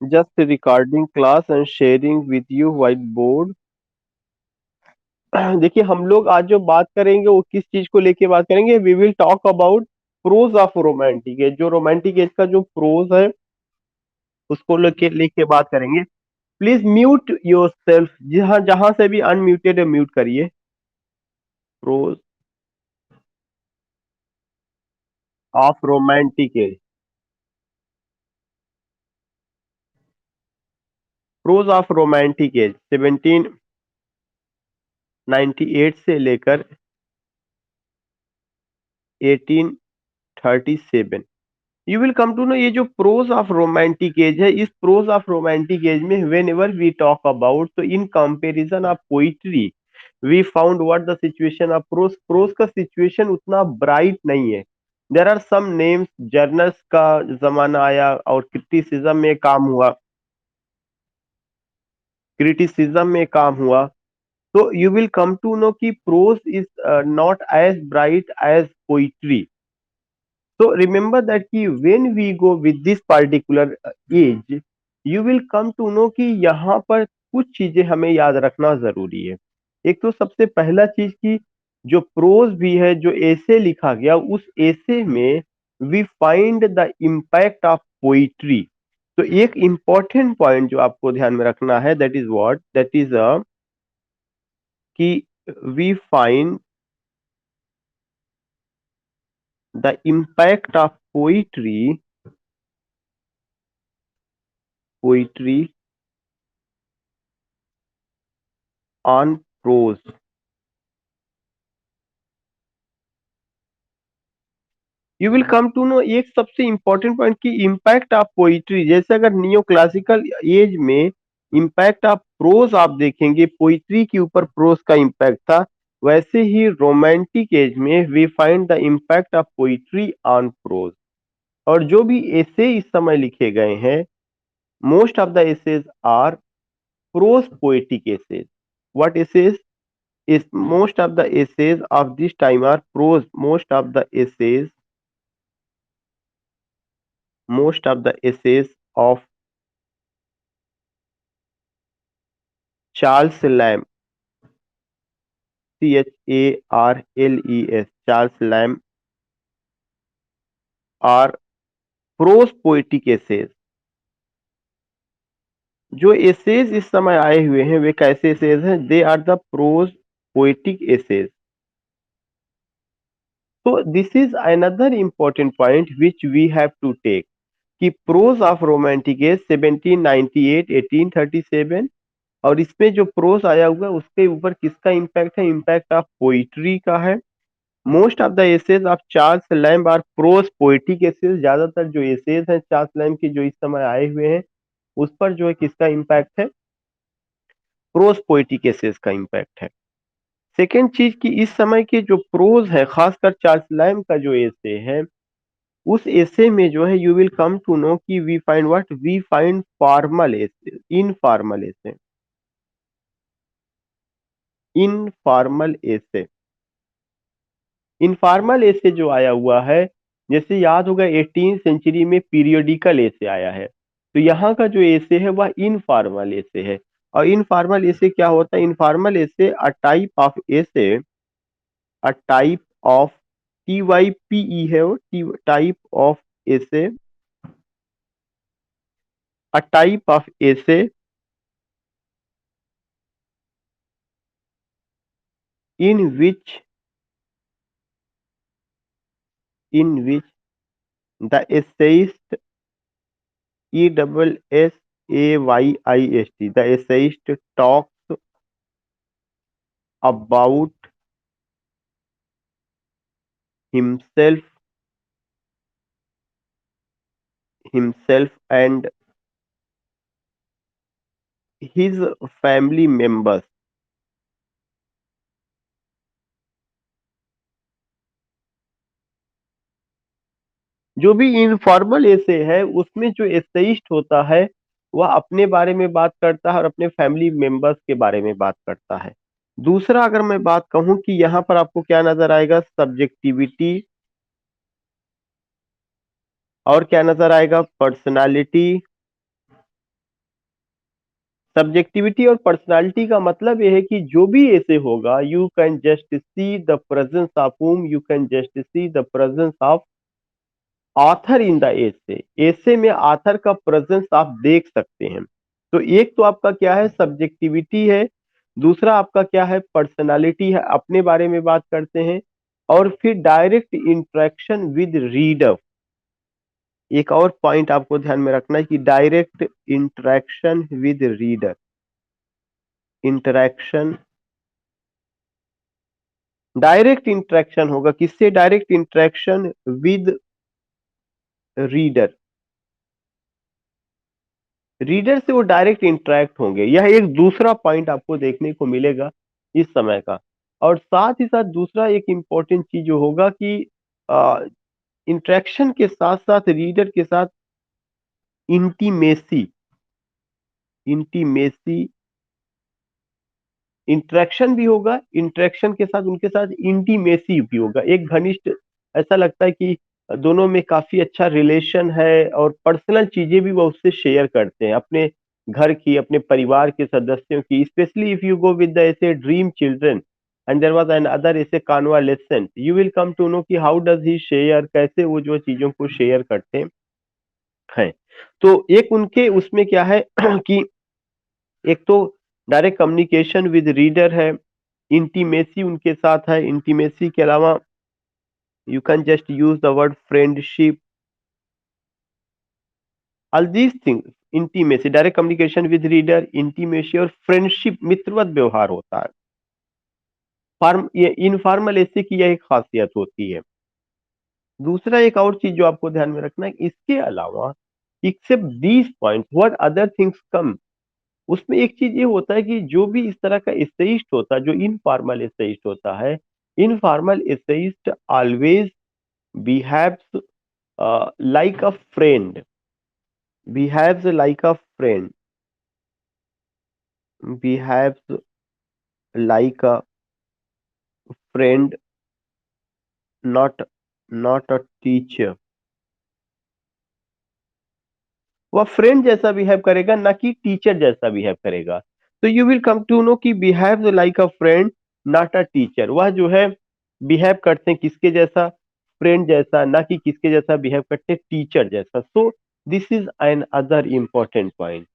Just recording class and sharing with you white board. देखिए हम लोग आज जो बात करेंगे वो किस चीज को लेके बात करेंगे, we will talk about prose of romantic age. जो रोमांटिक एज का जो प्रोज है उसको लेके लेके बात करेंगे। प्लीज म्यूट योर सेल्फ, जहां जहां से भी अनम्यूटेड है म्यूट करिए। Prose of romantic age. Prose of romantic age 1798 से लेकर 1837। You will come to know ये जो प्रोज ऑफ रोमांटिक एज है, इस प्रोज ऑफ रोमांटिक एज में whenever we talk about, तो in comparison of poetry we found what the situation of prose. Prose का situation उतना bright नहीं है। There are some names, journals का जमाना आया और क्रिटिसिज्म में काम हुआ। तो you will come to know कि prose is not as bright as poetry. So remember that कि when we go with this particular age, you will come to know कि यहाँ पर कुछ चीजें हमें याद रखना जरूरी है। एक तो सबसे पहला चीज की जो प्रोज भी है, जो ऐसे लिखा गया, उस ऐसे में we find the impact of poetry. तो एक इंपॉर्टेंट पॉइंट जो आपको ध्यान में रखना है, that is what, that is कि we find the impact of poetry on prose. You will come to know एक सबसे इंपॉर्टेंट पॉइंट की इम्पैक्ट ऑफ पोइट्री। जैसे अगर नियो क्लासिकल एज में इम्पैक्ट ऑफ प्रोज आप देखेंगे, पोइट्री के ऊपर प्रोज का इम्पैक्ट था, वैसे ही रोमांटिक एज में we find the impact of poetry on prose. और जो भी ऐसे इस समय लिखे गए हैं, most of the essays are prose poetic essays. What essays is most of the essays of this time are prose. Most of the essays of Charles Lamb, Charles, Charles Lamb, are prose poetic essays। जो essays इस समय आए हुए हैं वे कैसे essays हैं? They are the prose poetic essays. So this is another important point which we have to take कि प्रोज ऑफ रोमांटिक एज 1798 1837, और इसमें जो प्रोज आया हुआ है उसके ऊपर किसका इम्पैक्ट है? इम्पैक्ट ऑफ पोइट्री का है। Most of the essays of Charles Lamb are prose poetic essays. ज्यादातर जो एसेज हैं चार्ल्स लैम्ब के जो इस समय आए हुए हैं उस पर जो है किसका इम्पैक्ट है? प्रोज पोएटिक एसेज का इम्पैक्ट है। सेकेंड चीज की इस समय के जो प्रोज है, खासकर चार्ल्स लैम्ब का जो एसे है, उस एसे में जो है you will come to know कि we find what, we find formal essay, informal essay, informal essay. Informal essay जो आया हुआ है, जैसे याद होगा 18th सेंचुरी में पीरियोडिकल एसे आया है, तो यहाँ का जो एसे है वह इनफॉर्मल एसे है। और इनफॉर्मल एसे क्या होता है? Informal essay a type of essay, a type of, TYPE है वो, type of essay, a type of essay in which the essayist, ESSAYIST, the essayist talks about himself and his family members। जो भी informal ऐसे है उसमें जो essayist होता है वह अपने बारे में बात करता है और अपने फैमिली मेंबर्स के बारे में बात करता है। दूसरा अगर मैं बात कहूं कि यहाँ पर आपको क्या नजर आएगा? सब्जेक्टिविटी, और क्या नजर आएगा? पर्सनालिटी, सब्जेक्टिविटी और पर्सनालिटी का मतलब यह है कि जो भी ऐसे होगा, you can just see the presence of whom, you can just see the presence of author in the essay. Essay में ऑथर का प्रेजेंस आप देख सकते हैं। तो एक तो आपका क्या है, सब्जेक्टिविटी है, दूसरा आपका क्या है, पर्सनालिटी है, अपने बारे में बात करते हैं। और फिर डायरेक्ट इंटरेक्शन विद रीडर। एक और पॉइंट आपको ध्यान में रखना है कि direct interaction with reader, interaction, direct interaction होगा किससे, direct interaction with reader. Reader से वो डायरेक्ट इंटरेक्ट होंगे, यह एक दूसरा पॉइंट आपको देखने को मिलेगा इस समय का। और साथ ही साथ दूसरा एक इम्पोर्टेंट चीज जो होगा कि इंटरेक्शन के साथ साथ रीडर के साथ इंटीमेसी, इंटीमेसी, इंटरेक्शन भी होगा, इंटरेक्शन के साथ उनके साथ इंटीमेसी भी होगा, एक घनिष्ठ, ऐसा लगता है कि दोनों में काफी अच्छा रिलेशन है और पर्सनल चीजें भी वो उससे शेयर करते हैं, अपने घर की, अपने परिवार के सदस्यों की। Specially if you go with the essay dream children and there was an other essay conversation, you will come to know कि हाउ डज ही शेयर, कैसे वो जो चीजों को शेयर करते हैं। तो एक उनके उसमें क्या है कि एक तो डायरेक्ट कम्युनिकेशन विद रीडर है, इंटीमेसी उनके साथ है, इंटीमेसी के अलावा you can just use the word friendship, all these things, intimacy, direct communication with reader, intimacy और फ्रेंडशिप, मित्रवत व्यवहार होता है। फॉर्म, ये इनफॉर्मल ऐसे की यह एक खासियत होती है। दूसरा एक और चीज जो आपको ध्यान में रखना है, इसके अलावा except these point what other things come, उसमें एक चीज ये होता है कि जो भी इस तरह का एसेइस्ट होता है, जो इनफॉर्मल एसेइस्ट होता है, informal essayist always behaves like a friend, behaves like a friend, behaves like a friend, not, not a teacher. वह फ्रेंड जैसा बिहेव करेगा, ना कि टीचर जैसा बिहेव करेगा। तो you will come to know कि behave like a friend not a teacher, वह जो है बिहेव करते हैं किसके जैसा, फ्रेंड जैसा, ना कि किसके जैसा बिहेव करते हैं, टीचर जैसा। So this is an other important point.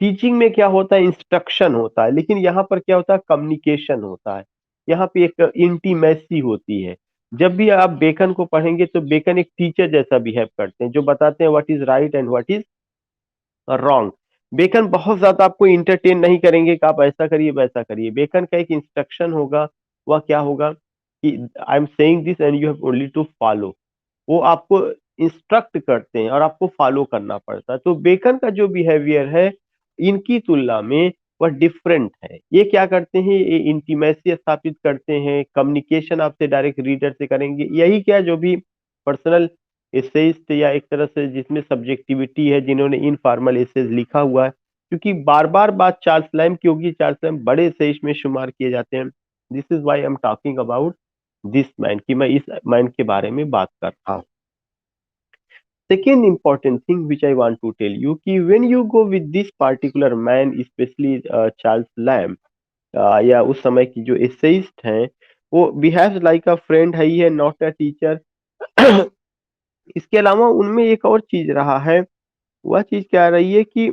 Teaching में क्या होता है, इंस्ट्रक्शन होता है, लेकिन यहाँ पर क्या होता है, कम्युनिकेशन होता है, यहाँ पे एक इंटीमेसी होती है। जब भी आप बेकन को पढ़ेंगे तो बेकन एक टीचर जैसा बिहेव करते हैं, जो बताते हैं what is right and what is wrong. Bacon बहुत ज्यादा आपको इंटरटेन नहीं करेंगे कि आप ऐसा करिए वैसा करिए, बेकन का एक इंस्ट्रक्शन होगा, वह क्या होगा कि I am saying this and you have only to follow. वो आपको इंस्ट्रक्ट करते हैं और आपको फॉलो करना पड़ता है। तो बेकन का जो बिहेवियर है इनकी तुलना में वह डिफरेंट है। ये क्या करते हैं, ये इंटीमेसी स्थापित करते हैं, कम्युनिकेशन आपसे डायरेक्ट रीडर से करेंगे। यही क्या, जो भी पर्सनल एसेइस्ट या एक तरह से जिसमें सब्जेक्टिविटी है, जिन्होंने इनफॉर्मल एसेज लिखा हुआ है, क्योंकि बार बार बात चार्ल्स लैम्ब की होगी, चार्ल्स लैम्ब बड़े एसेइस्ट में शुमार किए जाते हैं। This is why I am talking about this man, कि मैं इस मैन के बारे में बात कर रहा हूँ। Second important thing which I want to tell you कि when you go with this particular man, especially Charles Lamb, या उस समय की जो एसेइस्ट हैं, वो बिहेव्स लाइक अ फ्रेंड है ही है, नॉट अ टीचर। इसके अलावा उनमें एक और चीज रहा है, वह चीज क्या रही है कि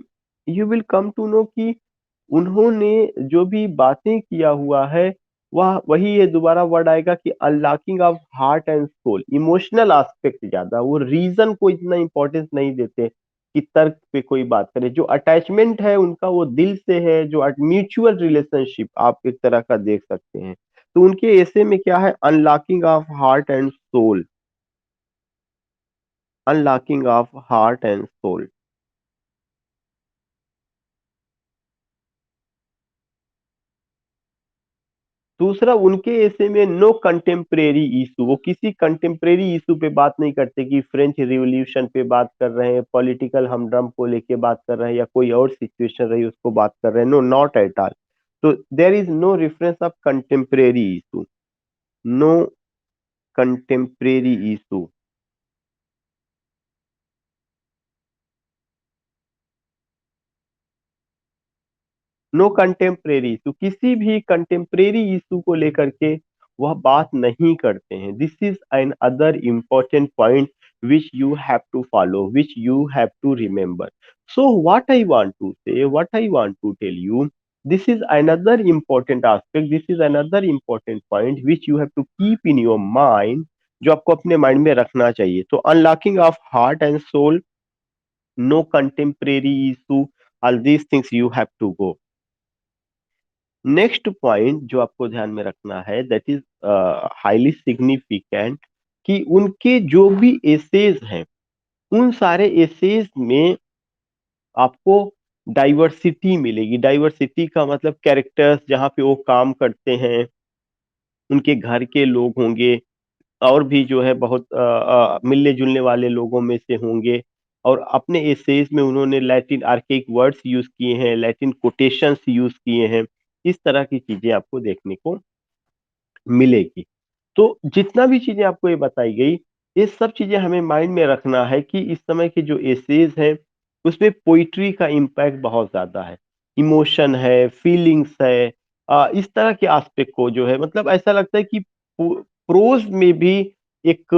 you will come to know कि उन्होंने जो भी बातें किया हुआ है, वह वही है, दोबारा वर्ड आएगा कि unlocking of heart and soul, emotional aspect ज्यादा, वो रीजन को इतना इंपॉर्टेंस नहीं देते कि तर्क पे कोई बात करे। जो अटैचमेंट है उनका वो दिल से है, जो म्यूचुअल रिलेशनशिप आप एक तरह का देख सकते हैं। तो उनके ऐसे में क्या है, unlocking of heart and soul, unlocking of heart and soul. दूसरा उनके ऐसे में नो कंटेम्परेरी इशू, वो किसी कंटेम्परेरी इशू पे बात नहीं करते कि फ्रेंच रिवॉल्यूशन पे बात कर रहे हैं, पॉलिटिकल हमड्रम को लेके बात कर रहे हैं, या कोई और सिचुएशन रही उसको बात कर रहे हैं, नो, नॉट एट ऑल। तो there is no reference of contemporary issue, no contemporary issue. No contemporary issue, किसी भी कंटेम्प्रेरी इशू को लेकर के वह बात नहीं करते हैं। This is an other important point which you have to follow, which you have to remember. So what I want to say, what I want to tell you, this is another important aspect, this is another important point which you have to keep in your mind, जो आपको अपने mind में रखना चाहिए। तो unlocking of heart and soul, no contemporary issue, all these things you have to go. Next point जो आपको ध्यान में रखना है, दैट इज हाईली सिग्निफिकेंट, कि उनके जो भी एसेज हैं उन सारे एसेज में आपको डाइवर्सिटी मिलेगी। डाइवर्सिटी का मतलब कैरेक्टर्स जहाँ पे वो काम करते हैं, उनके घर के लोग होंगे, और भी जो है बहुत मिलने जुलने वाले लोगों में से होंगे। और अपने एसेज में उन्होंने लैटिन आर्केइक वर्ड्स यूज किए हैं, लैटिन कोटेशंस यूज किए हैं, इस तरह की चीजें आपको देखने को मिलेगी। तो जितना भी चीजें आपको ये बताई गई, ये सब चीजें हमें माइंड में रखना है कि इस समय के जो एसेज हैं उसमें पोइट्री का इम्पैक्ट बहुत ज्यादा है, इमोशन है, फीलिंग्स है, इस तरह के एस्पेक्ट को जो है, मतलब ऐसा लगता है कि प्रोज में भी एक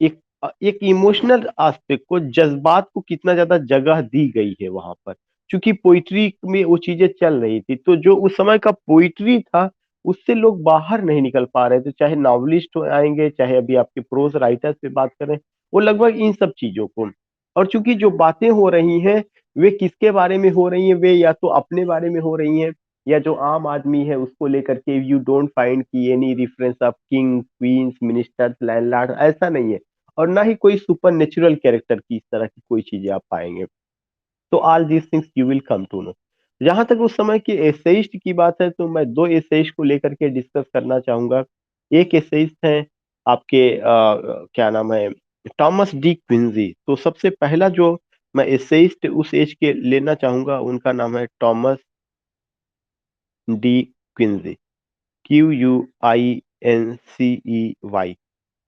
एक एक इमोशनल एस्पेक्ट को, जज्बात को कितना ज्यादा जगह दी गई है वहां पर, क्योंकि पोइट्री में वो चीजें चल रही थी। तो जो उस समय का पोइट्री था उससे लोग बाहर नहीं निकल पा रहे थे, चाहे नॉवलिस्ट आएंगे, चाहे अभी आपके प्रोज राइटर्स पे बात करें, वो लगभग इन सब चीजों को। और चूंकि जो बातें हो रही हैं वे किसके बारे में हो रही हैं, वे या तो अपने बारे में हो रही हैं, या जो आम आदमी है उसको लेकर के। यू डोंट फाइंड की any reference of king, queens, ministers, landlord, ऐसा नहीं है। और ना ही कोई सुपर नेचुरल कैरेक्टर की इस तरह की कोई चीजें आप पाएंगे। तो all these things you will come to know. जहां तक उस समय के एसेइस्ट की बात है, तो मैं दो एसेइस्ट को लेकर के डिस्कस करना चाहूंगा। एक एसेइस्ट है आपके क्या नाम है, थॉमस डी क्विंजी। तो सबसे पहला जो मैं एसेइस्ट उस एज के लेना चाहूंगा, उनका नाम है Thomas de Quincey, QUINCEY।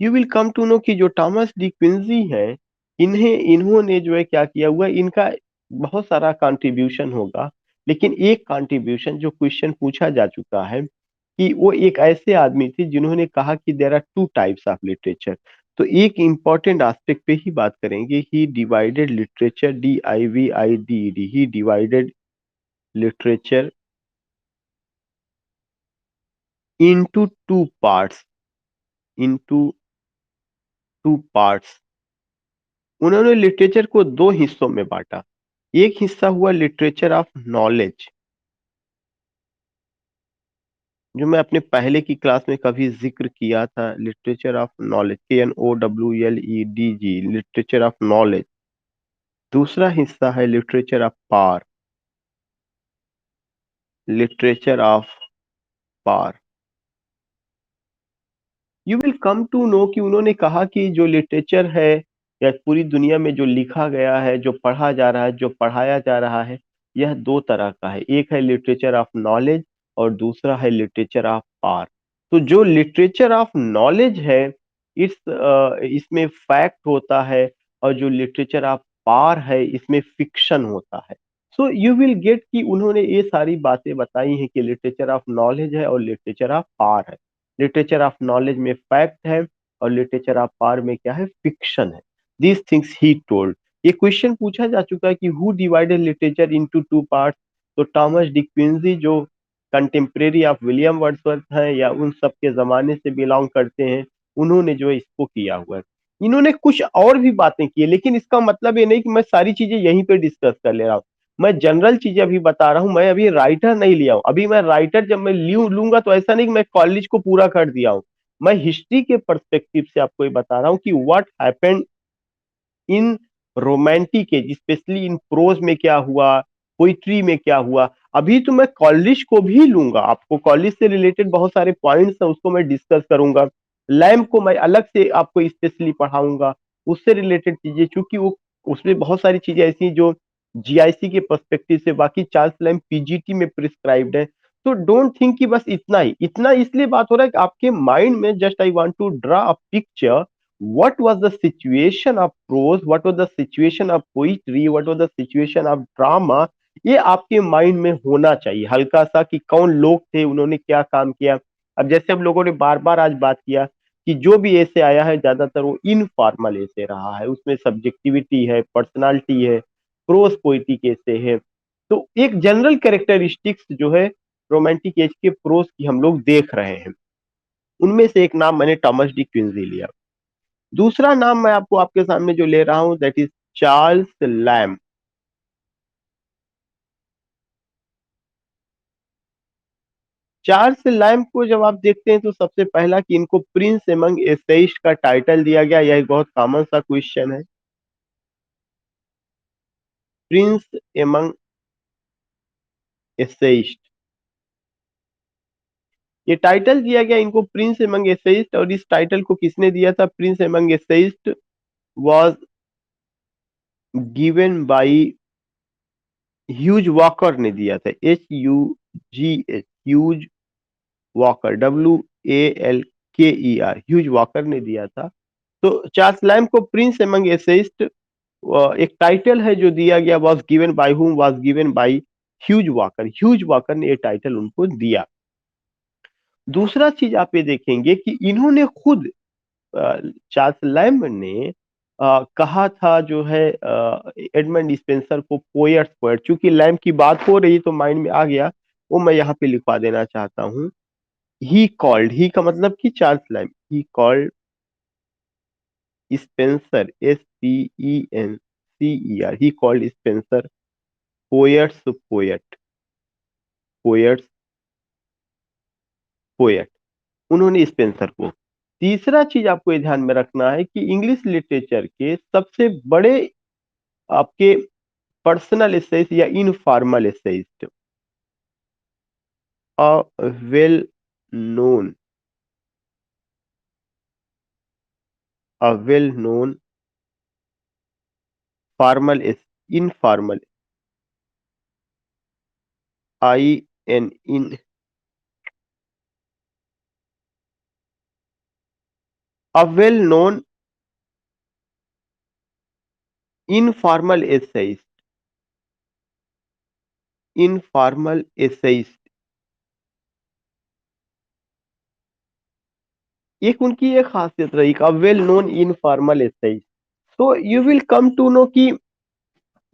You will come to know कि जो थॉमस डी क्विंसी हैं, इन्होंने जो है क्या किया हुआ है, इनका बहुत सारा कंट्रीब्यूशन होगा, लेकिन एक कंट्रीब्यूशन जो क्वेश्चन पूछा जा चुका है, कि वो एक ऐसे आदमी थे जिन्होंने कहा कि there are two types of literature. तो एक इंपॉर्टेंट एस्पेक्ट पे ही बात करेंगे। He divided literature, DIVIDED, he divided literature into two parts, into two parts. उन्होंने लिटरेचर को दो हिस्सों में बांटा। एक हिस्सा हुआ लिटरेचर ऑफ नॉलेज, जो मैं अपने पहले की क्लास में कभी जिक्र किया था, literature of knowledge, KNOWLEDG, literature of knowledge. दूसरा हिस्सा है literature of power, literature of power. You will come to know कि उन्होंने कहा कि जो लिटरेचर है, या पूरी दुनिया में जो लिखा गया है, जो पढ़ा जा रहा है, जो पढ़ाया जा रहा है, यह दो तरह का है। एक है लिटरेचर ऑफ नॉलेज और दूसरा है लिटरेचर ऑफ पावर। तो जो लिटरेचर ऑफ नॉलेज है, इसमें फैक्ट होता है, और जो लिटरेचर ऑफ पावर है इसमें फिक्शन होता है। सो यू विल गेट कि उन्होंने ये सारी बातें बताई हैं कि लिटरेचर ऑफ नॉलेज है और लिटरेचर ऑफ पावर है। लिटरेचर ऑफ नॉलेज में फैक्ट है, और लिटरेचर ऑफ पावर में क्या है, फिक्शन है। These things he told. ये क्वेश्चन पूछा जा चुका है कि who divided literature into two parts. तो थॉमस डी क्विंसी, जो कंटेम्प्रेरी ऑफ विलियम वर्ड्सवर्थ हैं, या उन सब के जमाने से बिलोंग करते हैं, उन्होंने जो है इसको किया हुआ है। इन्होंने कुछ और भी बातें की है, लेकिन इसका मतलब ये नहीं कि मैं सारी चीजें यहीं पे डिस्कस कर ले रहा हूँ। मैं जनरल चीजें अभी बता रहा हूँ, मैं अभी राइटर नहीं लिया हूँ। अभी मैं राइटर जब मैं लूंगा तो ऐसा नहीं कि मैं कॉलेज को पूरा कर दिया हूँ। मैं हिस्ट्री के पर्सपेक्टिव से आपको ये बता रहा हूँ कि what happened in romantic as, specially in prose में क्या हुआ, पोइट्री में क्या हुआ। अभी तो मैं कॉलेज को भी लूंगा, आपको कॉलेज से रिलेटेड बहुत सारे पॉइंट्स हैं उसको मैं डिस्कस करूंगा। लैम्प को मैं अलग से आपको स्पेशली पढ़ाऊंगा, उससे रिलेटेड चीजें, क्योंकि वो उसमें बहुत सारी चीजें ऐसी जो GIC के पर्सपेक्टिव से, बाकी चार्ल्स लैम्प PGT में प्रिस्क्राइब्ड है। तो डोंट थिंक कि बस इतना ही, इतना इसलिए बात हो रहा है कि आपके माइंड में just I want to draw a picture, what was the situation of prose, what was the situation of poetry, what was the situation of drama ये आपके माइंड में होना चाहिए हल्का सा कि कौन लोग थे, उन्होंने क्या काम किया। अब जैसे हम लोगों ने बार बार आज बात किया कि जो भी ऐसे आया है ज्यादातर वो इनफॉर्मल ऐसे रहा है, उसमें सब्जेक्टिविटी है, पर्सनालिटी है, प्रोस पोइटिक ऐसे है। तो एक जनरल कैरेक्टरिस्टिक्स जो है रोमांटिक एज के प्रोस की हम लोग देख रहे हैं। उनमें से एक नाम मैंने टॉमस डी क्विंजी लिया। दूसरा नाम मैं आपको आपके सामने जो ले रहा हूं that is Charles lamb. Charles lamb को जब आप देखते हैं तो सबसे पहला कि इनको प्रिंस एमंग एसेइस्ट का टाइटल दिया गया, यह एक बहुत कॉमन सा क्वेश्चन है। प्रिंस एमंग एसेइस्ट, ये टाइटल दिया गया इनको प्रिंस एमंग एसेइस्ट, और इस टाइटल को किसने दिया था? Prince among essayist was given by huge walker ने दिया था, HUGH, huge walker, WALKER, huge walker ने दिया था। तो चार्ल्स लैम्ब को प्रिंस एमंग एसेइस्ट एक टाइटल है जो दिया गया, was given by whom, was given by huge walker, huge walker ने ये टाइटल उनको दिया। दूसरा चीज आप ये देखेंगे कि इन्होंने खुद चार्ल्स लैम्ब ने कहा था जो है एडमंड स्पेंसर को पोएट पोएट, चूंकि लैम्ब की बात हो रही तो माइंड में आ गया, वो मैं यहाँ पे लिखवा देना चाहता हूँ। ही कॉल्ड, ही का मतलब कि Charles lamb, he called Spencer, SPENCER, he called Spencer poets poet, poets poet, उन्होंने स्पेंसर को। तीसरा चीज आपको ये ध्यान में रखना है कि इंग्लिश लिटरेचर के सबसे बड़े आपके पर्सनल एसेइस्ट या informal essayist, a well known, a well known formal informal, IN, a well known informal essayist, informal essayist, एक उनकी एक खासियत रही, a well known informal essayist. तो you will come to know कि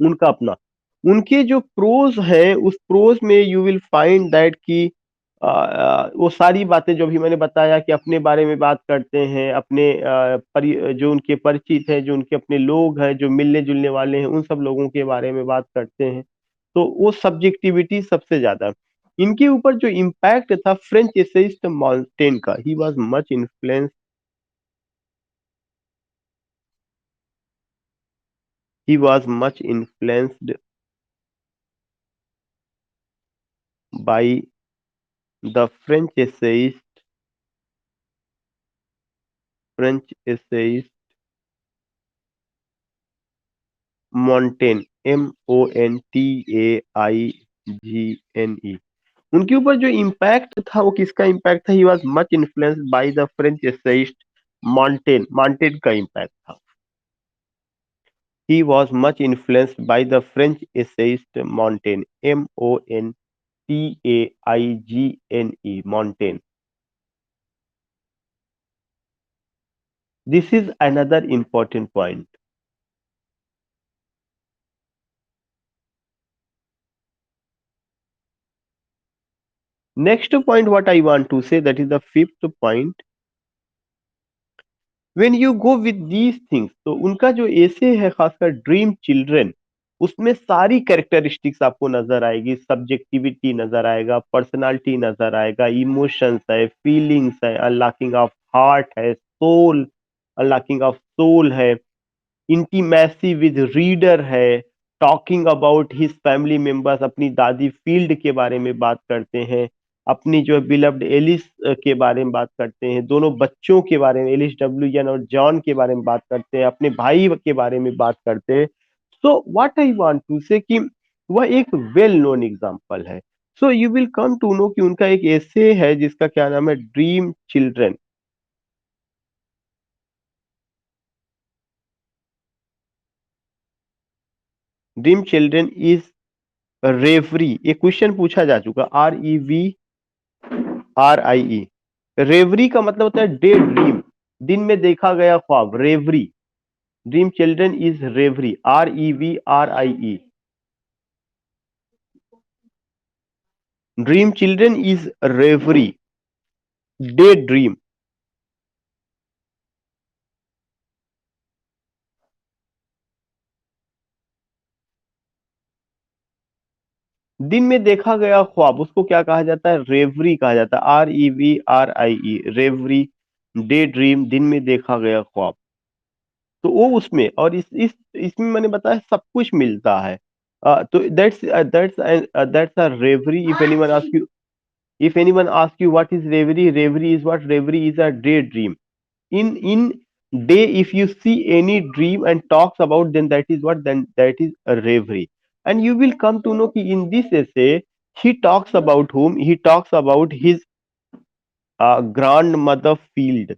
उनका अपना, उनके जो प्रोज हैं उस प्रोज में यू विल फाइंड दैट कि वो सारी बातें जो भी मैंने बताया कि अपने बारे में बात करते हैं, अपने जो उनके परिचित हैं, जो उनके अपने लोग हैं, जो मिलने जुलने वाले हैं, उन सब लोगों के बारे में बात करते हैं। तो वो सब्जेक्टिविटी सबसे ज्यादा इनके ऊपर जो इम्पैक्ट था फ्रेंच एसेइस्ट मॉन्टेन का, he was much influenced by the French essayist Montaigne, MONTAIGNE। उनके ऊपर जो इम्पैक्ट था वो किसका इम्पैक्ट था? He was much influenced by the French essayist Montaigne, Montaigne का इम्पैक्ट था। He was much influenced by the French essayist Montaigne, MONTAIGNE, Montaigne. This is another important point. Next point what I want to say, that is the fifth point. When you go with these things, तो उनका जो ऐसे है खासकर dream children, उसमें सारी characteristics आपको नजर आएगी, सब्जेक्टिविटी नजर आएगा, पर्सनालिटी नजर आएगा, इमोशंस है, फीलिंग्स है, अनलॉकिंग ऑफ हार्ट है, सोल, अनलॉकिंग ऑफ सोल है, इंटीमेसी विद रीडर है, talking about his family members, अपनी दादी फील्ड के बारे में बात करते हैं, अपनी जो बिलव्ड एलिस के बारे में बात करते हैं, दोनों बच्चों के बारे में, एलिस WN और जॉन के बारे में बात करते हैं, अपने भाई के बारे में बात करते हैं। So what I want to say कि वह एक वेल नोन एग्जांपल है। So you will come to know कि उनका एक ऐसे है जिसका क्या नाम है, dream children. Dream children is reverie, ये क्वेश्चन पूछा जा चुका, REVRIE। रेवरी का मतलब होता है डे ड्रीम, दिन में देखा गया ख्वाब, reverie. Dream children is reverie, REVRIE। Dream children is reverie, day dream. दिन में देखा गया ख्वाब, उसको क्या कहा जाता है? रेवरी कहा जाता है, REVRIE, रेवरी, डे ड्रीम, दिन में देखा गया ख्वाब। तो वो उसमें, और इस इसमें मैंने बताया सब कुछ मिलता है। तो that's a reverie. If anyone ask you what is reverie, reverie is what? Reverie is a day dream. In day, if you see any dream and talks about, then that is what? Then that is a reverie. And you will come to know कि in this essay he talks about whom? He talks about his grandmother field।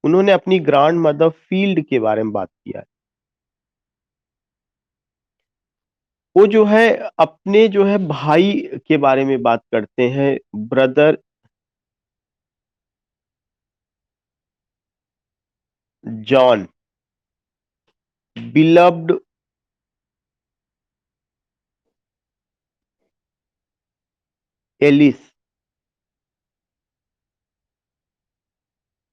उन्होंने अपनी grand mother field के बारे में बात किया है। वो जो है अपने जो है भाई के बारे में बात करते हैं, ब्रदर जॉन, बिलव्ड एलिस,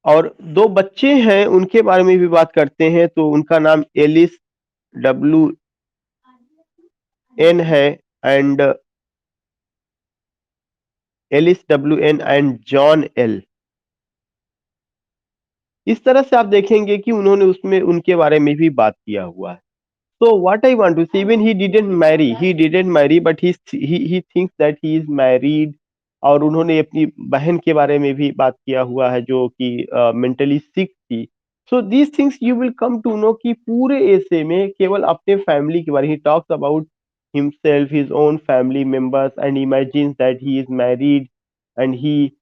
और दो बच्चे हैं उनके बारे में भी बात करते हैं। तो उनका नाम एलिस WN है, and Alice WN and John L। इस तरह से आप देखेंगे कि उन्होंने उसमें उनके बारे में भी बात किया हुआ है। So what I want to say, even he didn't marry, but he thinks that he is married। और उन्होंने अपनी बहन के बारे में भी बात किया हुआ है जो कि मेंटली सिक थी। So these things you will come to know कि पूरे ऐसे में केवल अपने फैमिली के बारे, ही talks about himself, his own family members, and imagines that he is married and he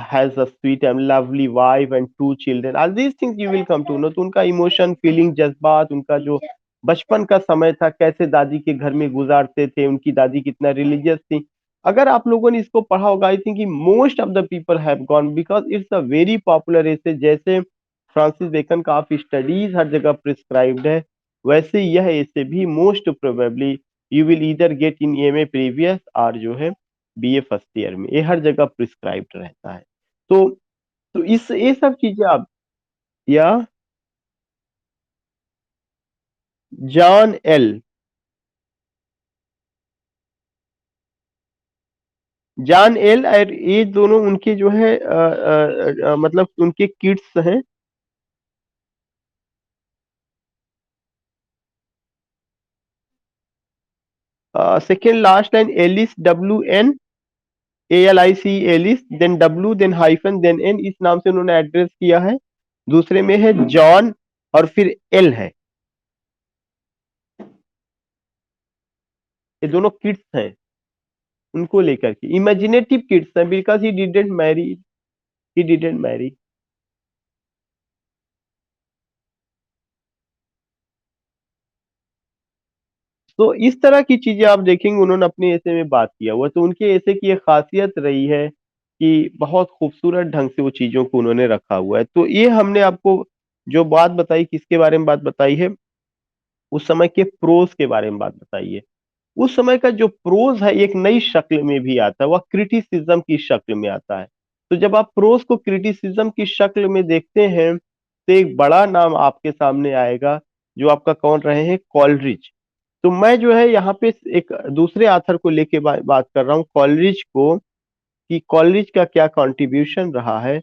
has a sweet and lovely wife and two children। All these things you will come to know। तो उनका emotion, feeling, जज्बात, उनका जो बचपन का समय था, कैसे दादी के घर में गुजारते थे, उनकी दादी कितना रिलीजियस थी। अगर आप लोगों ने इसको पढ़ा होगा, I think most of the people have gone, because it's a very popular ऐसे। जैसे फ्रांसिस बेकन का ऑफ स्टडीज हर जगह प्रिस्क्राइब्ड है, वैसे यह ऐसे भी most probably you will either get in MA previous और जो है BA फर्स्ट ईयर में, ये हर जगह प्रिस्क्राइब्ड रहता है। तो इस ये सब चीजें आप, या जॉन L, जॉन L और ये दोनों उनके जो है मतलब उनके किड्स हैं। Second last line, Alice WN, ALIC, Alice, then W, then hyphen, then N, इस नाम से उन्होंने एड्रेस किया है। दूसरे में है जॉन और फिर L है। ये दोनों किड्स हैं, उनको लेकर के इमेजिनेटिव किड्स हैं, बिकॉज ही डिडेंट मैरी। तो इस तरह की चीजें आप देखेंगे उन्होंने अपने ऐसे में बात किया हुआ। तो उनके ऐसे की एक खासियत रही है कि बहुत खूबसूरत ढंग से वो चीजों को उन्होंने रखा हुआ है। तो ये हमने आपको जो बात बताई, किसके बारे में बात बताई है? उस समय के प्रोज के बारे में बात बताई है। उस समय का जो प्रोज है एक नई शक्ल में भी आता है, वह क्रिटिसिज्म की शक्ल में आता है। तो जब आप प्रोज को क्रिटिसिज्म की शक्ल में देखते हैं, तो एक बड़ा नाम आपके सामने आएगा, जो आपका कौन रहे हैं? कॉलरिज। तो मैं जो है यहाँ पे एक दूसरे आथर को लेके बात कर रहा हूँ, कॉलरिज को, कि कॉलरिज का क्या कंट्रीब्यूशन रहा है।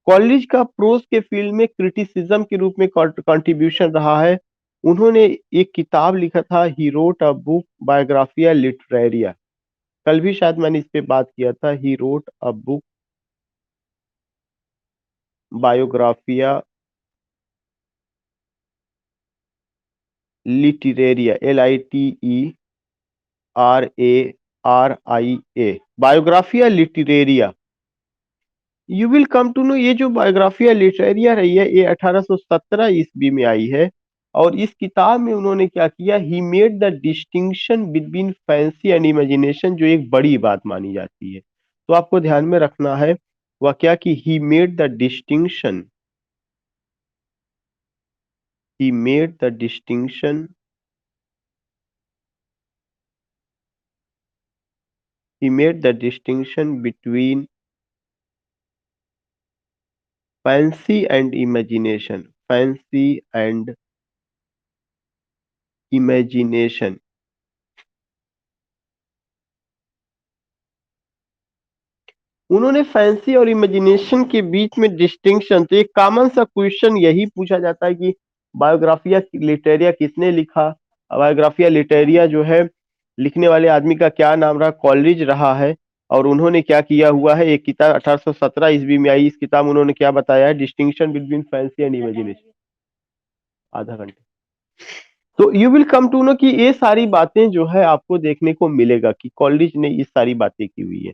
कॉलरिज का प्रोज के फील्ड में क्रिटिसिज्म के रूप में कंट्रीब्यूशन रहा है। उन्होंने एक किताब लिखा था, he wrote a book Biographia Literaria. कल भी शायद मैंने इस पे बात किया था, he wrote a book Biographia Literaria, LITERARIA, Biographia Literaria. You will come to know, ये जो बायोग्राफिया लिटरेरिया रही है, ये 1817 ईस्वी में आई है। और इस किताब में उन्होंने क्या किया, he made the distinction between fancy and imagination, जो एक बड़ी बात मानी जाती है। तो आपको ध्यान में रखना है वह क्या, कि he made the distinction, he made the distinction he made the distinction between fancy and imagination, fancy and imagination। उन्होंने फैंसी और इमेजिनेशन के बीच में डिस्टिंक्शन, तो एक कॉमन सा क्वेश्चन यही पूछा जाता है कि बायोग्राफिया लिटरेरिया किसने लिखा। बायोग्राफिया लिटरेरिया जो है, लिखने वाले आदमी का क्या नाम रहा, कॉलरिज रहा है। और उन्होंने क्या किया हुआ है, एक किताब 1817 ईस्वी में आई, इस किताब में उन्होंने क्या बताया है, distinction between fancy and imagination. आधा घंटे। तो you will come to know कि ये सारी बातें जो है आपको देखने को मिलेगा कि कॉलेज ने ये सारी बातें की हुई है।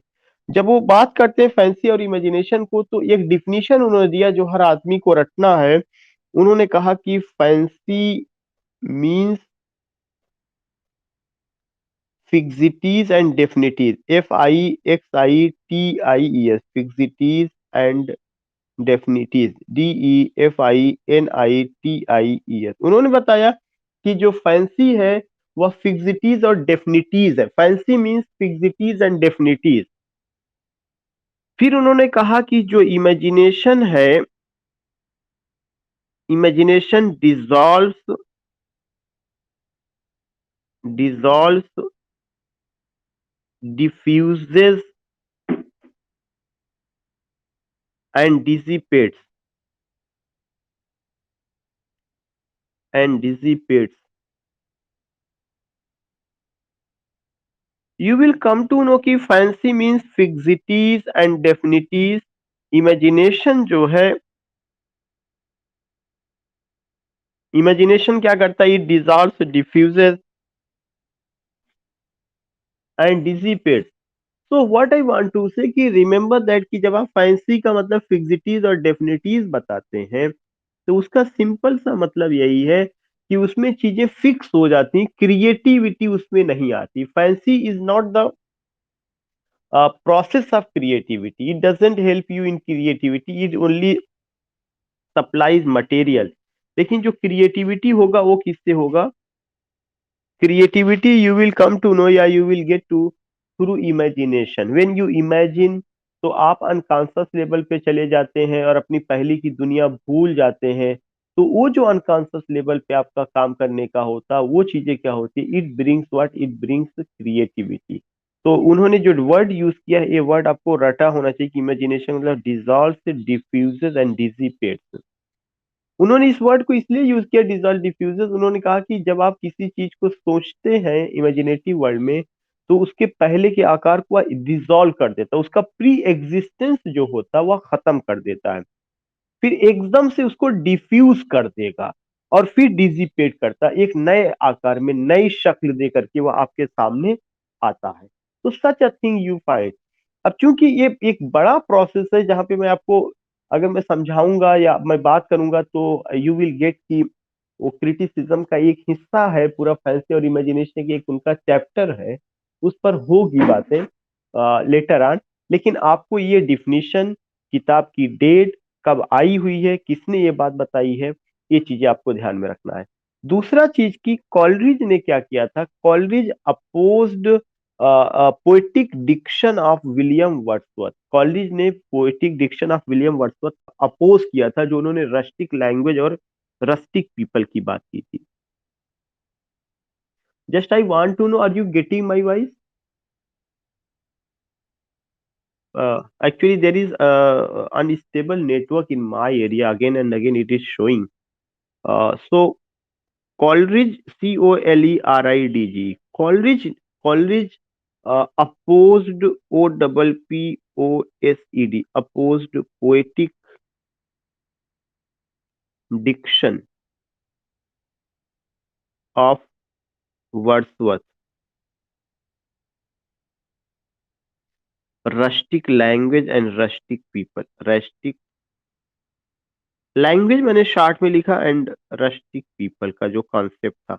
जब वो बात करते हैं फैंसी और इमेजिनेशन को, तो एक डिफिनीशन उन्होंने दिया जो हर आदमी को रटना है। उन्होंने कहा कि fancy means fixities and definities, FIXITIES, fixities and definities, DEFINITIES। उन्होंने बताया कि जो फैंसी है वह फिक्सिटीज और डेफिनिटीज है। Fancy means fixities and definities. फिर उन्होंने कहा कि जो इमेजिनेशन है, imagination dissolves, diffuses and dissipates, and dissipates. You will come to know कि fancy means fixities and definities. Imagination जो है, इमेजिनेशन क्या करता है, it dissolves, diffuses and dissipates. So what I want to say कि remember that कि जब आप फैंसी का मतलब फिक्सिटीज और डेफिनिटीज बताते हैं, तो उसका सिंपल सा मतलब यही है कि उसमें चीजें फिक्स हो जाती, क्रिएटिविटी उसमें नहीं आती। Fancy is not the process of creativity, it doesn't help you in creativity, it only supplies material। लेकिन जो क्रिएटिविटी होगा वो किससे होगा, creativity you will come to know या you will get to through imagination. When you imagine, तो आप unconscious level पे चले जाते हैं और अपनी पहले की दुनिया भूल जाते हैं। तो वो जो अनकॉन्शियस लेवल पे आपका काम करने का होता, वो चीजें क्या होती है, it brings what, it brings creativity. तो उन्होंने जो वर्ड यूज किया है, ये वर्ड आपको रटा होना चाहिए कि इमेजिनेशन मतलब डिजॉल्व, डिफ्यूजेस एंड डिसिपेट्स। उन्होंने इस वर्ड को इसलिए यूज किया, डिजॉल्व डिफ्यूजेस। उन्होंने कहा कि जब आप किसी चीज को सोचते हैं इमेजिनेटिव वर्ल्ड में, तो उसके पहले के आकार को डिजॉल्व कर देता है, उसका प्री एग्जिस्टेंस जो होता है वह खत्म कर देता है। फिर एकदम से उसको डिफ्यूज कर देगा और फिर डिजिपेट करता है, एक नए आकार में नई शक्ल दे करके वह आपके सामने आता है। तो सच अ थिंग यू फाइंड। अब चूंकि ये एक बड़ा प्रोसेस है, जहां पे मैं आपको, अगर मैं समझाऊंगा या मैं बात करूंगा, तो यू विल गेट कि वो क्रिटिसिज्म का एक हिस्सा है, पूरा फैंसी और इमेजिनेशन की एक उनका चैप्टर है, उस पर होगी बातें लेटर ऑन। लेकिन आपको ये डिफिनीशन, किताब की डेट, कब आई हुई है, किसने ये बात बताई है, ये चीजें आपको ध्यान में रखना है। दूसरा चीज कि कॉलरिज ने क्या किया था, Coleridge opposed poetic diction of William Wordsworth. Coleridge ने poetic diction of William Wordsworth oppose किया था, जो उन्होंने रस्टिक लैंग्वेज और रस्टिक पीपल की बात की थी। Just I want to know, are you getting my voice? Actually there is unstable network in my area, again and again it is showing. So Coleridge, Coleridge, Coleridge opposed, OPPOSED, opposed poetic diction of Wordsworth, rustic language and rustic people, rustic language मैंने short में लिखा, and rustic people का जो concept था।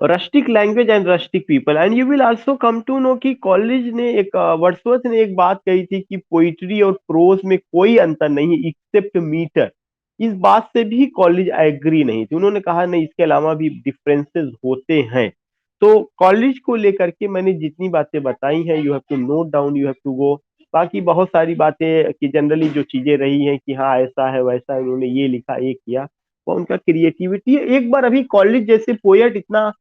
Rustic language and rustic people, and you will also come to know कि Coleridge ने एक Wordsworth ने एक बात कही थी कि पोइट्री और प्रोज में कोई अंतर नहीं एक्सेप्ट मीटर। इस बात से भी कॉलेज एग्री नहीं थी, उन्होंने कहा नहीं, इसके अलावा भी डिफरेंसेस होते हैं। तो कॉलेज को लेकर के मैंने जितनी बातें बताई हैं, you have to note down, you have to go. बाकी बहुत सारी बातें कि जनरली जो चीजें रही हैं कि हाँ ऐसा है वैसा है, उन्होंने ये लिखा ये किया, वो उनका क्रिएटिविटी है। एक बार अभी कॉलेज जैसे पोएट इतना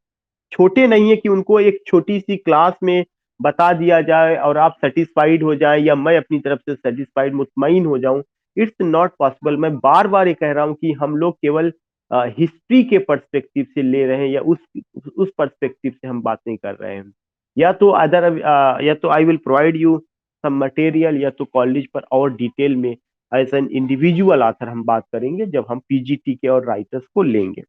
छोटे नहीं है कि उनको एक छोटी सी क्लास में बता दिया जाए और आप सेटिस्फाइड हो जाए, या मैं अपनी तरफ से सेटिस्फाइड मुतमईन हो जाऊं। It's not possible. मैं बार बार ये कह रहा हूं कि हम लोग केवल हिस्ट्री के पर्सपेक्टिव से ले रहे हैं, या उस पर्सपेक्टिव से हम बात नहीं कर रहे हैं। या तो अदर या तो I will provide you some material, या तो कॉलेज पर और डिटेल में एज एन इंडिविजुअल आथर हम बात करेंगे जब हम पीजीटी के और राइटर्स को लेंगे।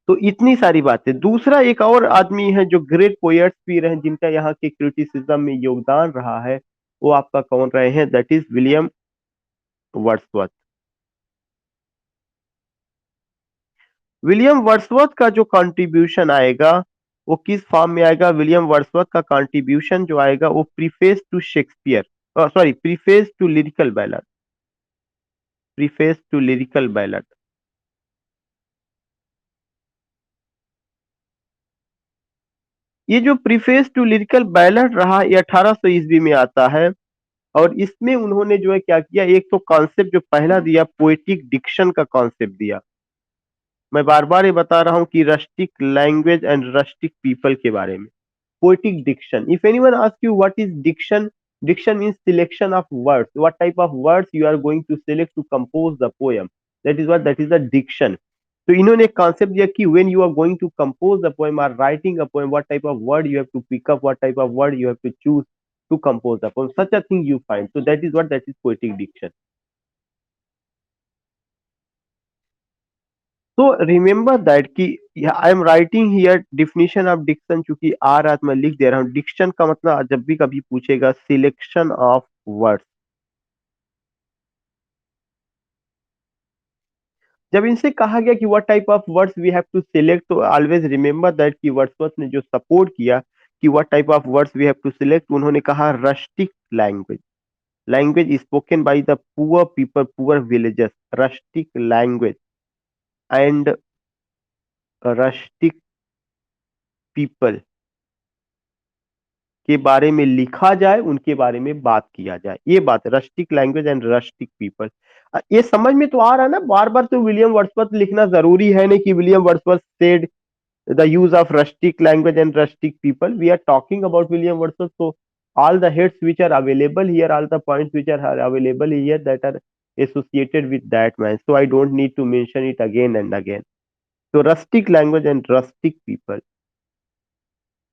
तो इतनी सारी बातें। दूसरा एक और आदमी है जो ग्रेट पोएट्स भी रहे, जिनका यहाँ के क्रिटिसिज्म में योगदान रहा है, वो आपका कौन रहे हैं? That is William Wordsworth. William Wordsworth का जो कंट्रीब्यूशन आएगा वो किस फॉर्म में आएगा? विलियम वर्ड्सवर्थ का कंट्रीब्यूशन जो आएगा वो preface to Shakespeare, sorry, preface to lyrical ballad, preface to lyrical ballad. ये जो प्रीफेस टू लिरिकल बैलड रहा, ये 1800 ईस्वी में आता है। और इसमें उन्होंने जो है क्या किया, एक तो कॉन्सेप्ट जो पहला दिया, पोएटिक डिक्शन का कॉन्सेप्ट दिया। मैं बार बार ये बता रहा हूं कि rustic language and rustic people के बारे में। Poetic diction, if anyone ask you what is diction, diction means selection of words, what type of words you are going to select to compose the poem, that is the diction. तो इन्होंने एक concept दिया कि when you are going to compose the poem और writing a poem, what type of word you have to pick up, what type of word you have to choose to compose the poem, such a thing you find. So that is poetic diction. So remember that कि I am writing here definition of diction, चूंकि आ रहा तो मैं लिख दे रहा हूँ। Dickson का मतलब जब भी कभी पूछेगा, सिलेक्शन ऑफ वर्ड्स। जब इनसे कहा गया कि what type of words we have to select, तो ऑलवेज रिमेंबर दैट कि वर्ड्सवर्थ ने जो सपोर्ट किया कि what type of words we have to select, उन्होंने कहा rustic language, language spoken by the poor people, poor villages, rustic language and rustic people के बारे में लिखा जाए, उनके बारे में बात किया जाए। ये बात rustic language and rustic people, ये समझ में तो आ रहा है ना? बार बार तो विलियम वर्ड्सवर्थ लिखना जरूरी है नहीं कि William Wordsworth said the use of rustic language and rustic people. We are talking about William Wordsworth, so all the hits which are available here, all the points which are available here, that are associated with that man, so I don't need to mention it again and again. So rustic language and rustic people।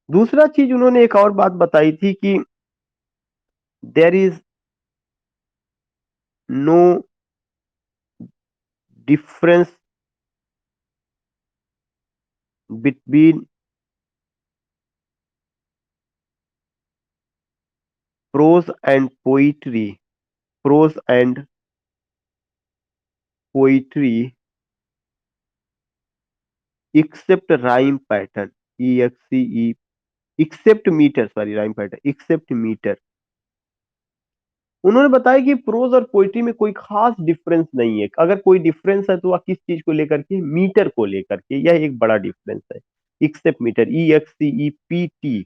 दूसरा चीज उन्होंने एक और बात बताई थी कि there is no difference between prose and poetry, prose and poetry except rhyme pattern, E X C E, except metre, sorry rhyme pattern, except metre. उन्होंने बताया कि प्रोज और पोइट्री में कोई खास डिफरेंस नहीं है, अगर कोई डिफरेंस है तो वह किस चीज को लेकर के, मीटर को लेकर के, यह एक बड़ा डिफरेंस है। एक्सेप्ट मीटर, ई X C E P T.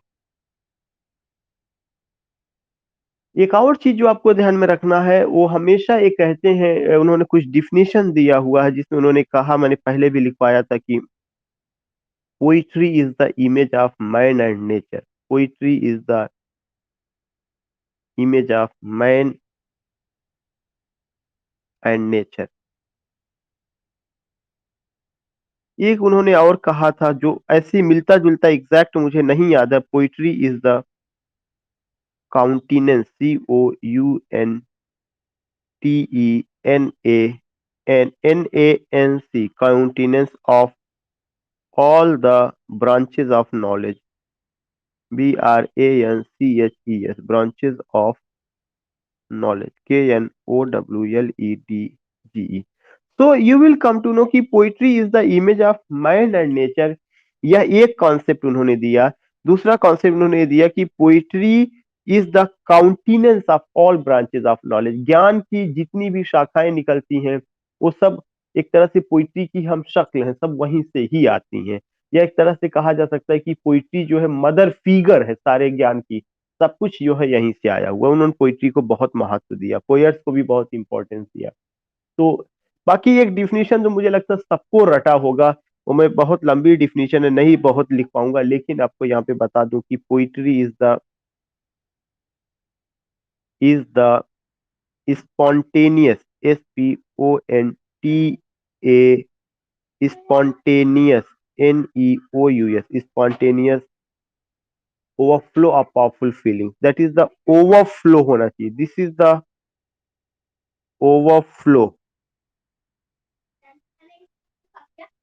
एक और चीज जो आपको ध्यान में रखना है, वो हमेशा ये कहते हैं, उन्होंने कुछ डिफिनेशन दिया हुआ है जिसमें उन्होंने कहा, मैंने पहले भी लिखवाया था कि poetry is the image of man and nature, poetry is the image of man and nature. एक उन्होंने और कहा था जो ऐसे मिलता जुलता, एग्जैक्ट मुझे नहीं याद है, poetry is the countenance, C O U N T E N A N A N C, countenance of all the branches of knowledge, BRANCHES, branches of knowledge, KNOWLEDGE. So you will come to know कि poetry is the image of mind and nature. यह एक concept उन्होंने दिया। दूसरा concept उन्होंने दिया कि poetry is the countenance of all branches of knowledge. ज्ञान की जितनी भी शाखाएं निकलती हैं वो सब एक तरह से पोइट्री की हम शक्ल हैं, सब वहीं से ही आती हैं। या एक तरह से कहा जा सकता है कि पोइट्री जो है मदर फिगर है सारे ज्ञान की। सब कुछ जो है यहीं से आया हुआ। उन्होंने पोइट्री को बहुत महत्व दिया, पोएट्स को भी बहुत इंपॉर्टेंस दिया। तो बाकी एक डिफिनीशन जो मुझे लगता है सबको रटा होगा, वो मैं बहुत लंबी डिफिनीशन है, नहीं बहुत लिख पाऊंगा, लेकिन आपको यहाँ पे बता दूं कि poetry is the spontaneous, SPONTA, spontaneous, NEOUS, spontaneous overflow of powerful feelings। That is the overflow होना चाहिए। This is the overflow,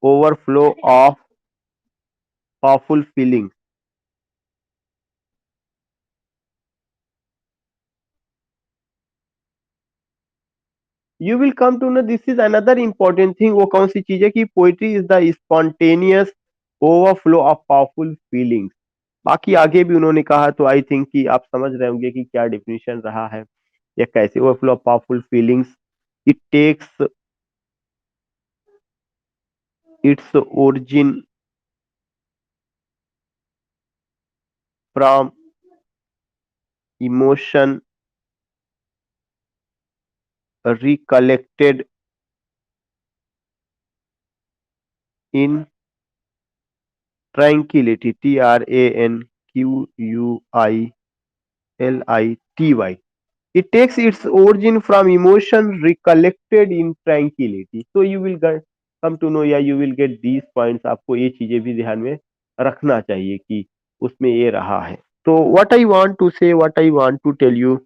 overflow of powerful feelings। You will come to know this is another important thing। वो कौन सी चीज है कि poetry is the spontaneous overflow of powerful feelings. बाकी आगे भी उन्होंने कहा, तो आई थिंक कि आप समझ रहे होंगे कि क्या डिफिनेशन रहा है या कैसे। Overflow of powerful feelings, it takes its origin from emotion recollected in tranquility, TRANQUILITY। It takes its origin from emotion recollected in tranquility। So you will come to know, या you will get these points। आपको ये चीजें भी ध्यान में रखना चाहिए कि उसमें ये रहा है। तो what I want to say, what I want to tell you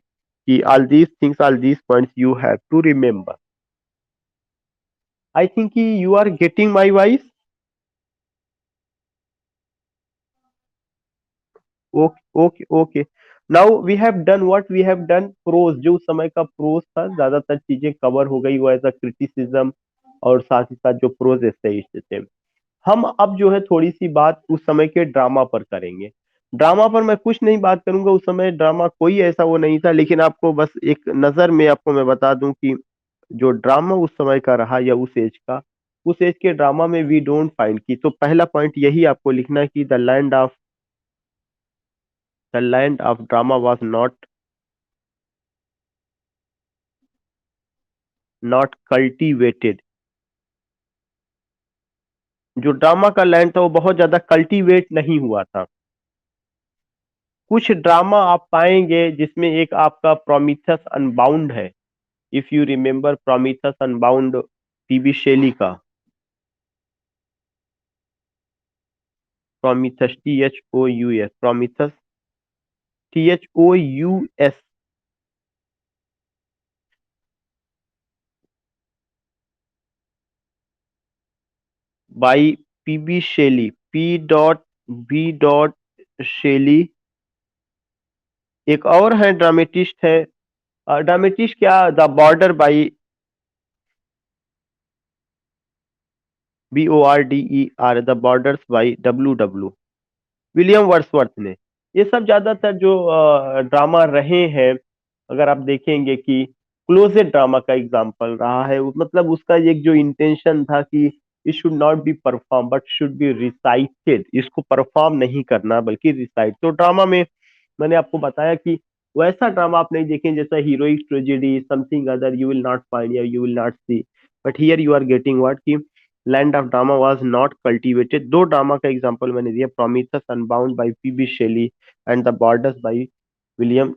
कि all these things, all these points you have to remember। I think कि you are getting my voice। Okay okay. Now we have done what we have done. Prose, जो उस समय का pros था, ज्यादातर चीजें cover हो गई, वो एज अ क्रिटिसिज्म और साथ ही साथ जो प्रोज एस्टेइस्ट थे। हम अब जो है थोड़ी सी बात उस समय के ड्रामा पर करेंगे। ड्रामा पर मैं कुछ नहीं बात करूंगा, उस समय ड्रामा कोई ऐसा वो नहीं था, लेकिन आपको बस एक नजर में आपको मैं बता दूं कि जो ड्रामा उस समय का रहा या उस एज का, उस एज के ड्रामा में वी डोंट फाइंड की। तो पहला पॉइंट यही आपको लिखना है कि the land of drama was not cultivated. जो ड्रामा का लैंड था वो बहुत ज्यादा कल्टीवेट नहीं हुआ था। कुछ ड्रामा आप पाएंगे जिसमें एक आपका प्रोमीथस अनबाउंड है। If you remember Prometheus Unbound, PB Shelley का। Prometheus, THOUS, Prometheus, THOUS, by PB Shelley, P.B. Shelley. एक और है ड्रामेटिस्ट है, ड्रामेटिस्ट क्या, the Border by BORDER, the Borders by WW, William Wordsworth ने। ये सब ज्यादातर जो ड्रामा रहे हैं, अगर आप देखेंगे कि क्लोजेट ड्रामा का एग्जाम्पल रहा है। मतलब उसका एक जो इंटेंशन था कि it should not be perform but should be recited. इसको परफॉर्म नहीं करना बल्कि रिसाइट। तो ड्रामा में मैंने आपको बताया कि वैसा ड्रामा आप नहीं देखें जैसा heroic tragedy, something other you will not find या you will not see. But here you are getting what की land of drama was not cultivated. दो ड्रामा का एग्जांपल मैंने दिया, Prometheus Unbound by PB Shelley and the Borders by William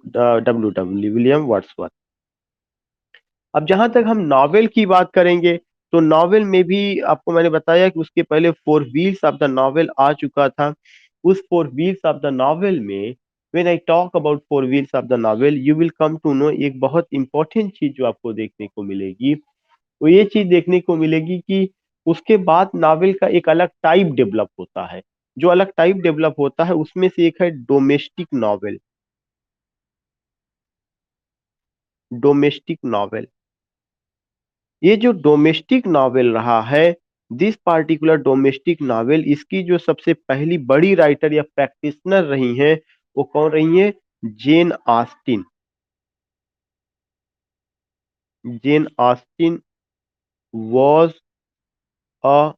Wordsworth. अब जहां तक हम नॉवेल की बात करेंगे, तो नॉवेल में भी आपको मैंने बताया कि उसके पहले four wheels of the novel आ चुका था। उस four wheels of the novel में, when I talk about four wheels of the novel, you will come to know एक बहुत इंपॉर्टेंट चीज जो आपको देखने को मिलेगी। वो ये चीज देखने को मिलेगी कि उसके बाद नावल का एक अलग टाइप डेवलप होता है। जो अलग टाइप डेवलप होता है उसमें से एक है डोमेस्टिक नॉवेल। डोमेस्टिक नॉवेल, ये जो डोमेस्टिक नॉवेल रहा है, दिस पार्टिकुलर डोमेस्टिक नॉवेल, इसकी जो सबसे पहली बड़ी राइटर या प्रैक्टिशनर रही हैं वो कौन रही हैं? Jane Austen. Jane Austen was a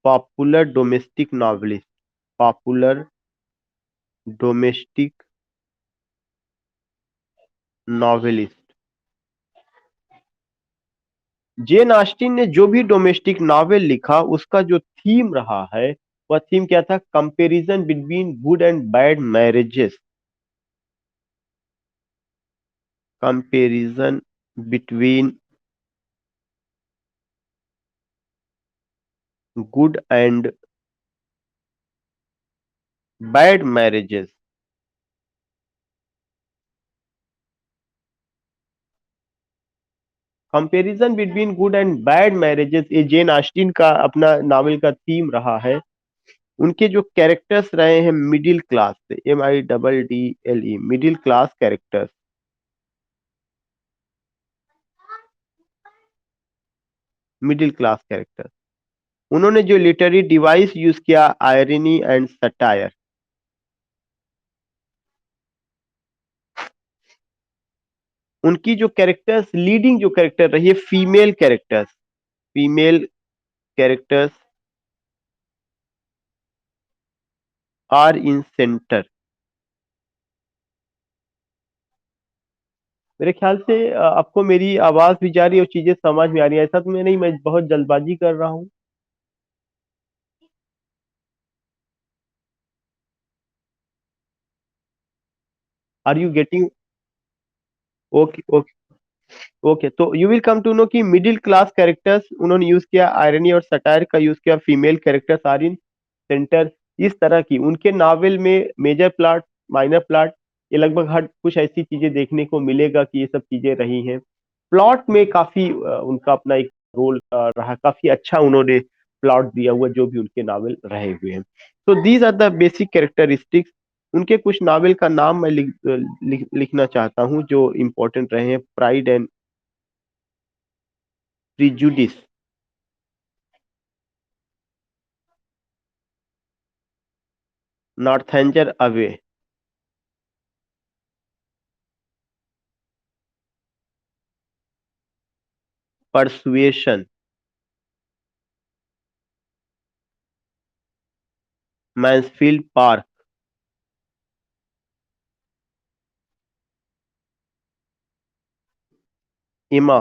popular domestic novelist. Popular domestic novelist. Jane Austen ने जो भी डोमेस्टिक नॉवेल लिखा उसका जो थीम रहा है, वह थीम क्या था? Comparison between good and bad marriages. Comparison between good and bad marriages. Comparison between good and bad marriages, ये जेन ऑस्टिन का अपना नॉवेल का थीम रहा है। उनके जो कैरेक्टर्स रहे हैं मिडिल क्लास से, MIDDLE, middle class characters. Middle class character, उन्होंने जो लिटरेरी डिवाइस यूज किया, आयरनी एंड सटायर। उनकी जो कैरेक्टर्स, लीडिंग जो कैरेक्टर रही है, female characters. Female characters are in centre. मेरे ख्याल से आपको मेरी आवाज भी जा रही है और चीजें समझ में आ रही है, ऐसा तो मैं नहीं, मैं बहुत जल्दबाजी कर रहा हूँ। Are you getting? Okay okay. Okay, तो you will come to know कि मिडिल क्लास कैरेक्टर्स उन्होंने यूज किया, आयरनी और सटायर का यूज किया, female characters are in centre. इस तरह की उनके नावल में मेजर प्लॉट, माइनर प्लॉट, ये लगभग हर कुछ ऐसी चीजें देखने को मिलेगा कि ये सब चीजें रही हैं। प्लॉट में काफी उनका अपना एक रोल रहा, काफी अच्छा उन्होंने प्लॉट दिया हुआ जो भी उनके नावल रहे हुए हैं। तो these are the basic characteristics. उनके कुछ नावल का नाम मैं लिखना चाहता हूँ जो इम्पोर्टेंट रहे हैं। Pride and Prejudice, Northanger Abbey, Persuasion, Mansfield Park, Emma.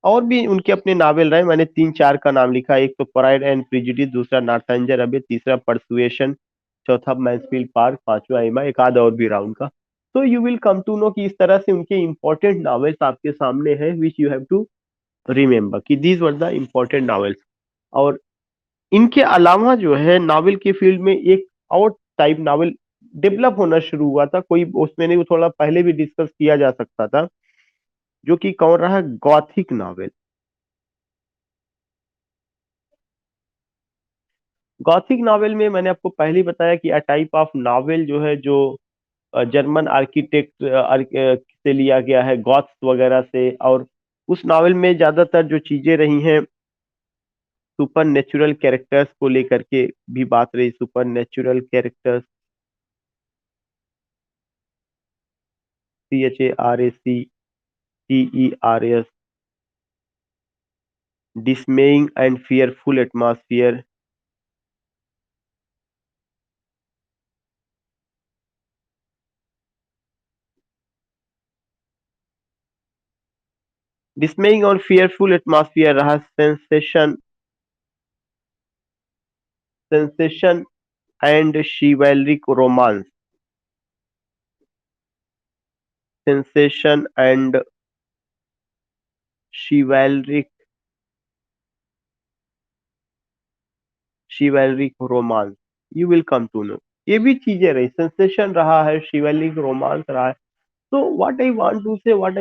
और भी उनके अपने नावल रहे, मैंने तीन चार का नाम लिखा। एक तो प्राइड एंड प्रिजुडिस, दूसरा नॉर्थेंजर अबे, तीसरा परसुएशन, चौथा मैंसफील्ड पार्क, पांचवा एमा, एक आध और भी रहा उनका। तो you will come to know कि इस तरह से उनके इंपॉर्टेंट नॉवेल्स आपके सामने हैं, which you have to remember कि these were the important novels. और इनके अलावा जो है नावल के फील्ड में एक और टाइप नावल डेवलप होना शुरू हुआ था, कोई उसमें नहीं, वो थोड़ा पहले भी डिस्कस किया जा सकता था, जो कि कौन रहा? Gothic novel. गॉथिक नावल में मैंने आपको पहले ही बताया कि अ टाइप ऑफ नावल जो है, जो जर्मन आर्किटेक्ट से लिया गया है, गॉथ्स वगैरह से। और उस नावल में ज्यादातर जो चीजें रही हैं, सुपर नेचुरल कैरेक्टर्स को लेकर के भी बात रही। Super natural characters, CHARACTERS, dismaying and fearful atmosphere, dismaying और fearful atmosphere रहा। Sensation and chivalric romance, sensation and chivalric romance, you will come to know. ये भी चीजें रही, सेंसेशन रहा है, शिवलिक रोमांस रहा है। तो what I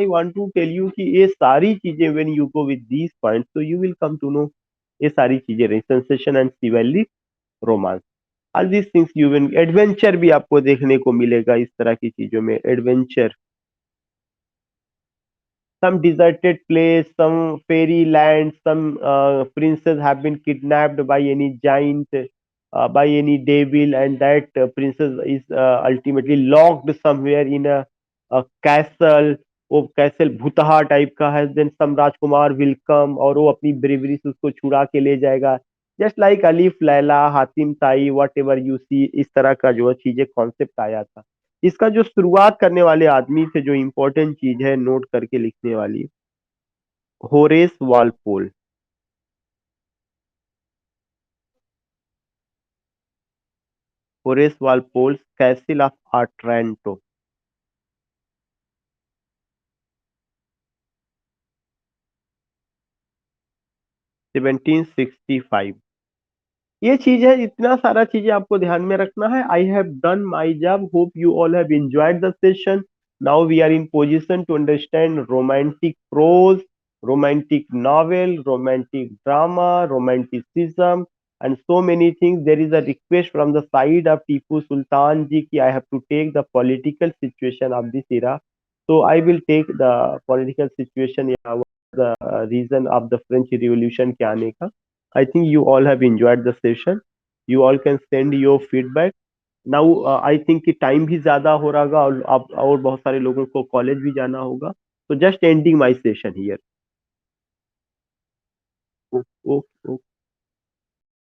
want to tell you कि ये सारी चीजें, when you go with these points, तो you will come to know, ये सारी चीजें रही, sensation and chivalric romance. All these things you will adventure भी आपको देखने को मिलेगा इस तरह की चीजों में, adventure. Some deserted place, some fairy land, some princess have been kidnapped by any giant, by any devil, and that princess is ultimately locked somewhere in a castle. वो कैसल भूतहा टाइप का है, then some Rajkumar will come और वो अपनी bravery से उसको छुड़ा के ले जाएगा। जस्ट लाइक अलीफ लैला, हातिम ताई, वट एवर यू सी, इस तरह का जो है चीजें कॉन्सेप्ट आया था। इसका जो शुरुआत करने वाले आदमी से जो इम्पोर्टेंट चीज है नोट करके लिखने वाली, Horace Walpole. Horace Walpole's castle of Otranto. 1765। ये चीज है, इतना सारा चीजें आपको ध्यान में रखना है। I have done my job, hope you all have enjoyed the session. Now we are in position to understand romantic prose, romantic novel, romantic drama, romanticism, and so many things. There is a request from the side of Tipu Sultan ji ki I have to take the political situation of this era. So I will take the political situation, yeah, the reason of the French Revolution के आने का। I think you all have enjoyed the session. You all can send your feedback. Now I think कि time भी ज्यादा हो रहा होगा और आप और बहुत सारे लोगों को कॉलेज भी जाना होगा। So just ending my session here. Okay, okay.